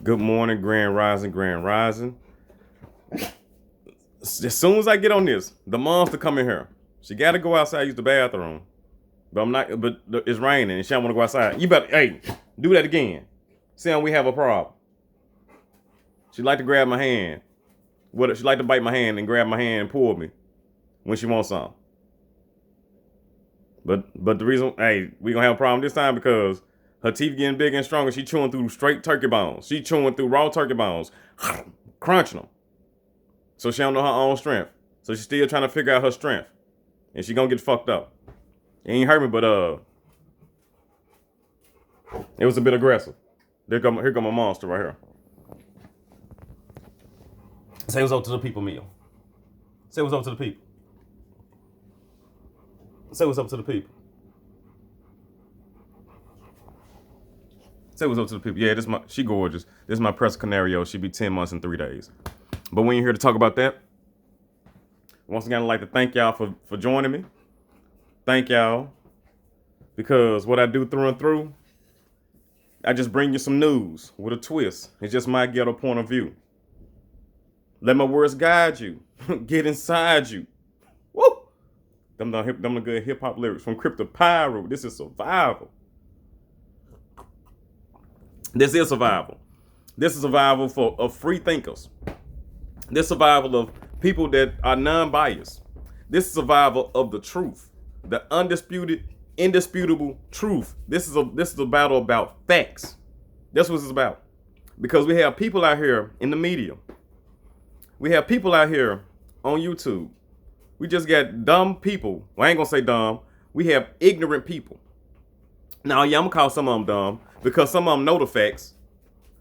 Good morning, Grand Rising, Grand Rising. As soon as I get on this, the mom's to come in here. She got to go outside, use the bathroom. But I'm not. But it's raining, and she don't want to go outside. You better, hey, do that again. See how we have a problem. She like to grab my hand. What? She like to bite my hand and grab my hand and pull me when she wants something. But the reason, hey, we gonna have a problem this time because her teeth getting bigger and stronger. She chewing through straight turkey bones. She chewing through raw turkey bones, crunching them. So she don't know her own strength. So she's still trying to figure out her strength, and she gonna get fucked up. It ain't hurt me, but it was a bit aggressive. Here come my monster right here. Say what's up to the people, meal. Say what's up to the people. Say what's up to the people. Say what's up to the people. Yeah, she gorgeous. This is my press canario. She be 10 months and 3 days. But we ain't here to talk about that. Once again, I'd like to thank y'all for joining me. Thank y'all. Because what I do through and through, I just bring you some news with a twist. It's just my ghetto point of view. Let my words guide you. Get inside you. Woo! Them the good hip hop lyrics from Crypto Pyro. This is survival. This is survival. This is survival of free thinkers. This survival of people that are non-biased. This is survival of the truth, the undisputed, indisputable truth. This is a battle about facts. That's what it's about. Because we have people out here in the media. We have people out here on YouTube. We just got dumb people. Well, I ain't gonna say dumb. We have ignorant people. Now, yeah, I'm gonna call some of them dumb because some of them know the facts,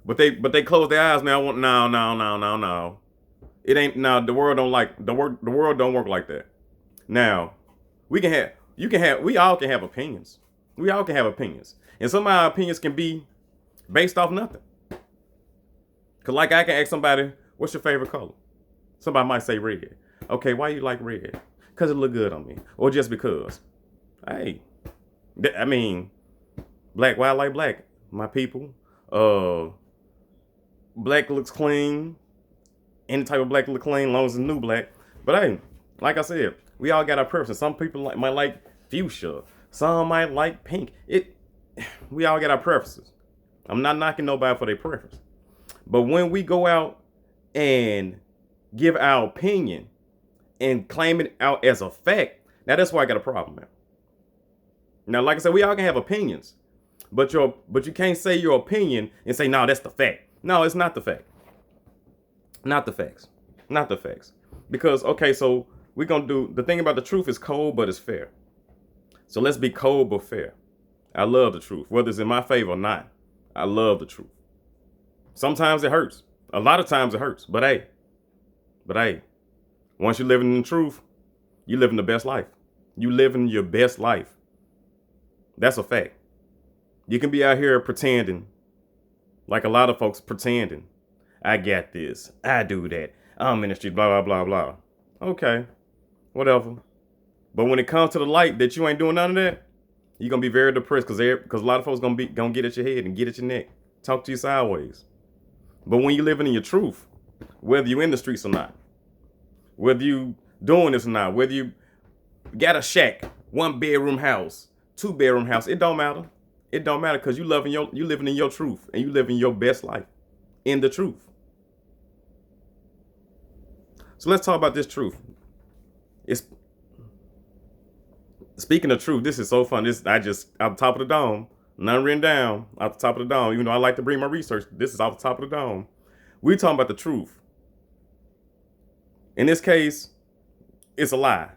but they close their eyes. Now, no. It ain't now. The world don't like the world don't work like that. Now, we all can have opinions. We all can have opinions, and some of our opinions can be based off nothing. Cause like I can ask somebody, "What's your favorite color?" Somebody might say red. Okay, why you like red? Cause it look good on me, or just because. Hey, I mean. Black, why I like black? My people. Black looks clean. Any type of black look clean, as long as it's new black. But hey, like I said, we all got our preferences. Some people might like fuchsia. Some might like pink. We all got our preferences. I'm not knocking nobody for their preference. But when we go out and give our opinion and claim it out as a fact, now that's why I got a problem, man. Now, like I said, we all can have opinions. But you can't say your opinion and say, no, that's the fact. No, it's not the fact. Not the facts. Not the facts. Because, okay, so we're going to do, the thing about the truth is cold, but it's fair. So let's be cold, but fair. I love the truth. Whether it's in my favor or not, I love the truth. Sometimes it hurts. A lot of times it hurts. But hey, once you're living in the truth, you're living the best life. You living your best life. That's a fact. You can be out here pretending, like a lot of folks pretending. I got this. I do that. I'm in the street, blah, blah, blah, blah. Okay, whatever. But when it comes to the light that you ain't doing none of that, you're going to be very depressed because a lot of folks gonna get at your head and get at your neck. Talk to you sideways. But when you're living in your truth, whether you're in the streets or not, whether you doing this or not, whether you got a shack, 1-bedroom house, 2-bedroom house, it don't matter. It don't matter because you living in your truth and you living your best life in the truth. So let's talk about this truth. Speaking of truth, this is so fun. This I just off the top of the dome, none written down off the top of the dome. Even though I like to bring my research, this is off the top of the dome. We talking about the truth. In this case, it's a lie.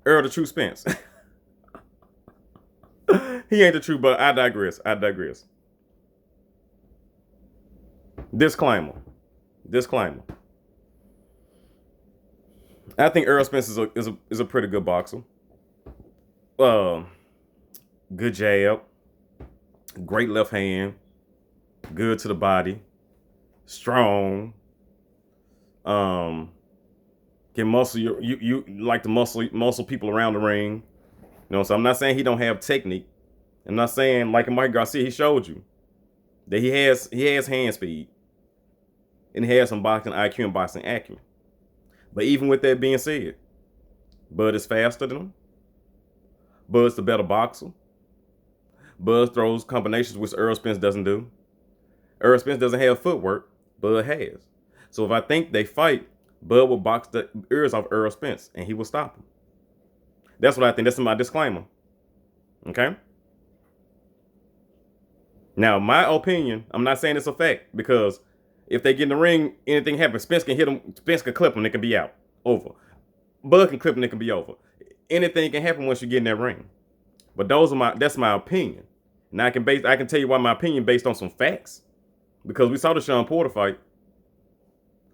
Earl the True Spence. He ain't the truth, but I digress. Disclaimer. I think Earl Spence is a pretty good boxer. Good jab, great left hand, good to the body, strong. Can muscle you like to muscle people around the ring. You know, so I'm not saying he don't have technique. I'm not saying like Mike Garcia, he showed you that he has hand speed. and he has some boxing IQ and boxing acumen. But even with that being said, Bud is faster than him. Bud's the better boxer. Bud throws combinations which Errol Spence doesn't do. Errol Spence doesn't have footwork. Bud has. So if I think they fight, Bud will box the ears off Errol Spence and he will stop him. That's what I think. That's my disclaimer. Okay? Now, my opinion, I'm not saying it's a fact, because if they get in the ring, anything happens. Spence can hit him, Spence can clip him, it can be out. Over. Bud can clip him, it can be over. Anything can happen once you get in that ring. But that's my opinion. And I can tell you why my opinion based on some facts. Because we saw the Shawn Porter fight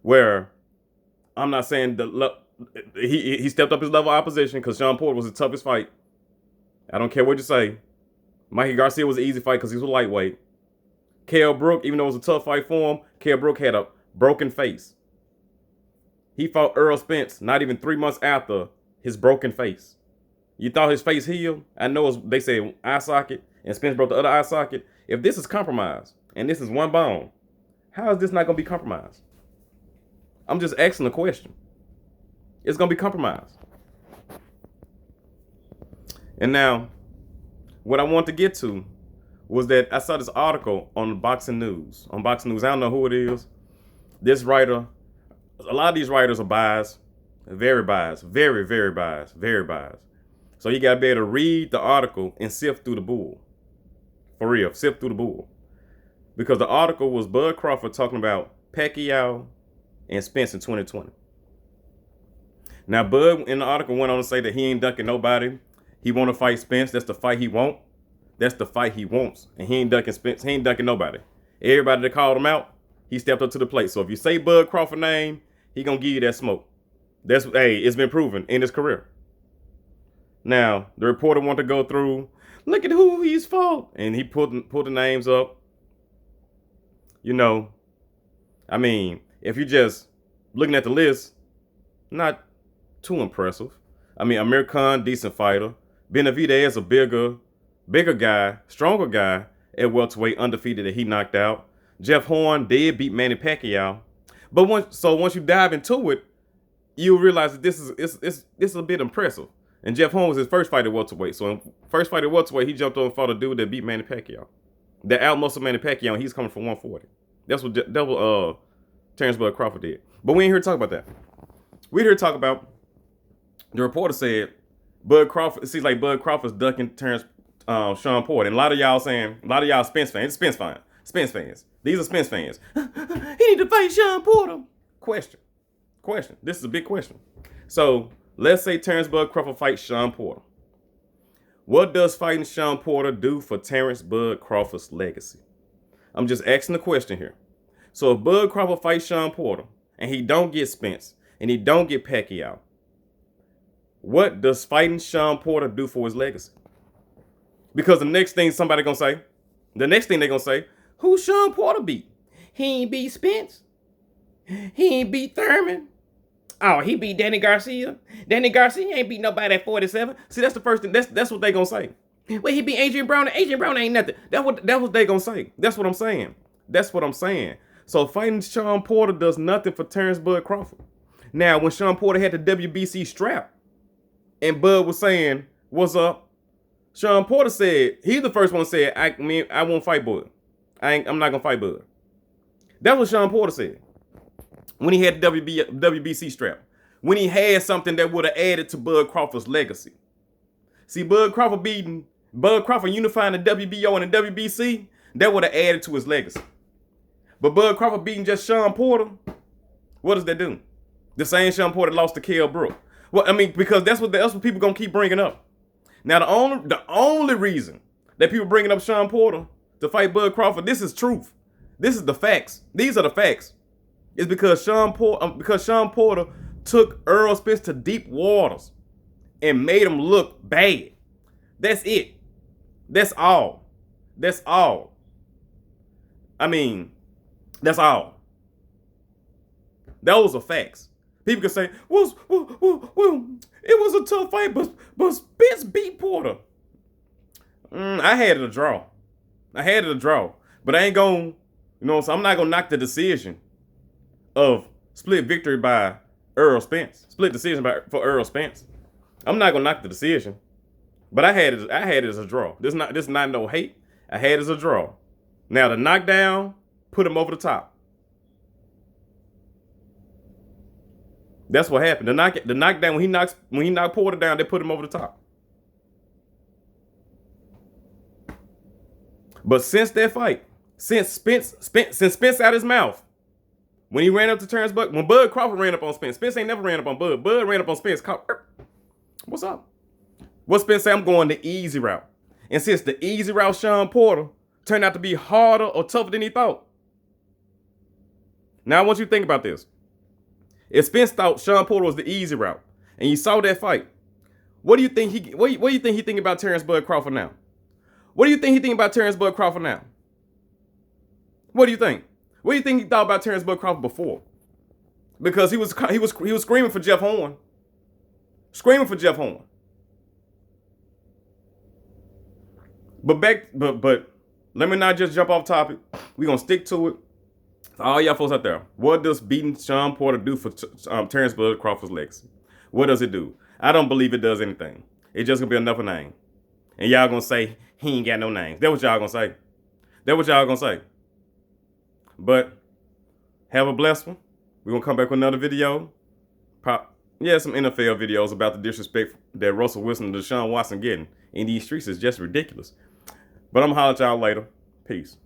where I'm not saying he stepped up his level of opposition, because Shawn Porter was the toughest fight. I don't care what you say. Mikey Garcia was an easy fight because he was a lightweight. Kell Brook, even though it was a tough fight for him, Kell Brook had a broken face. He fought Errol Spence not even 3 months after his broken face. You thought his face healed? I know they say eye socket, and Spence broke the other eye socket. If this is compromised, and this is one bone, how is this not going to be compromised? I'm just asking the question. It's going to be compromised. And now, what I want to get to was that I saw this article on Boxing News. I don't know who it is. This writer, a lot of these writers are biased. Very biased. Very, very biased. Very biased. So you got to be able to read the article and sift through the bull. For real, sift through the bull. Because the article was Bud Crawford talking about Pacquiao and Spence in 2020. Now, Bud in the article went on to say that he ain't ducking nobody. He want to fight Spence. That's the fight he want. That's the fight he wants. And he ain't ducking Spence. He ain't ducking nobody. Everybody that called him out, he stepped up to the plate. So if you say Bud Crawford name, he gonna give you that smoke. It's been proven in his career. Now, the reporter want to go through, look at who he's fought. And he pulled the names up. You know, I mean, if you just looking at the list, not too impressive. I mean, Amir Khan, decent fighter. Benavidez, a bigger guy, stronger guy at welterweight, undefeated, that he knocked out. Jeff Horn did beat Manny Pacquiao. But once you dive into it, you realize that this is a bit impressive. And Jeff Horn was his first fight at welterweight. So in first fight at welterweight, he jumped on and fought a dude that beat Manny Pacquiao. That outmuscled Manny Pacquiao, and he's coming from 140. That's what Terrence Bud Crawford did. But we ain't here to talk about that. We're here to talk about, the reporter said, Bud Crawford, it seems like Bud Crawford's ducking Shawn Porter. And a lot of y'all Spence fans. It's Spence fans. These are Spence fans. He need to fight Shawn Porter. Question. This is a big question. So let's say Terrence Bud Crawford fights Shawn Porter. What does fighting Shawn Porter do for Terrence Bud Crawford's legacy? I'm just asking the question here. So if Bud Crawford fights Shawn Porter and he don't get Spence and he don't get Pacquiao, what does fighting Shawn Porter do for his legacy? Because the next thing they're gonna say, who Shawn Porter beat? He ain't beat Spence. He ain't beat Thurman. Oh, he beat Danny Garcia. Danny Garcia ain't beat nobody at 47. See, that's the first thing. That's what they gonna say. Well, he beat Adrian Brown, and Adrian Brown ain't nothing. That's what they gonna say. That's what I'm saying. So fighting Shawn Porter does nothing for Terrence Bud Crawford. Now, when Shawn Porter had the WBC strap, and Bud was saying, "What's up?" Shawn Porter said, he's the first one said, I won't fight Bud. I'm not gonna fight Bud. That's what Shawn Porter said when he had the WBC strap. When he had something that would have added to Bud Crawford's legacy. See, Bud Crawford unifying the WBO and the WBC, that would have added to his legacy. But Bud Crawford beating just Shawn Porter, what does that do? The same Shawn Porter lost to Kell Brook. Well, I mean, because that's what people gonna keep bringing up. Now, the only reason that people bringing up Shawn Porter to fight Bud Crawford, this is truth. This is the facts. These are the facts. It's because Shawn Porter took Errol Spence to deep waters and made him look bad. That's it. That's all. I mean, that's all. Those are facts. People can say, well, it was a tough fight, but Spence beat Porter. I had it a draw. But I ain't going, so I'm not going to knock the decision. of split victory by Earl Spence. Split decision for Earl Spence. I'm not gonna knock the decision, but I had it as a draw. This is not no hate. I had it as a draw. Now the knockdown put him over the top. That's what happened. The knockdown when he knocked Porter down, they put him over the top. But since that fight, since Spence out his mouth, when he ran up to Terrence Buck, when Bud Crawford ran up on Spence, Spence ain't never ran up on Bud. Bud ran up on Spence. What's up? What Spence say? I'm going the easy route. And since the easy route, Shawn Porter, turned out to be harder or tougher than he thought. Now I want you to think about this. If Spence thought Shawn Porter was the easy route, and you saw that fight, what do you think he think about Terrence Bud Crawford now? What do you think he think about Terrence Bud Crawford now? What do you think? What do you think he thought about Terrence Bud Crawford before? Because he was screaming for Jeff Horn. Screaming for Jeff Horn. But let me not just jump off topic. We're gonna stick to it. All y'all folks out there, what does beating Shawn Porter do for Terrence Bud Crawford's legacy? What does it do? I don't believe it does anything. It's just gonna be another name. And y'all gonna say he ain't got no names. That's what y'all gonna say. That's what y'all gonna say. But have a blessed one. We're gonna come back with another video. Some NFL videos about the disrespect that Russell Wilson and Deshaun Watson getting in these streets is just ridiculous. But I'm gonna holler at y'all later. Peace.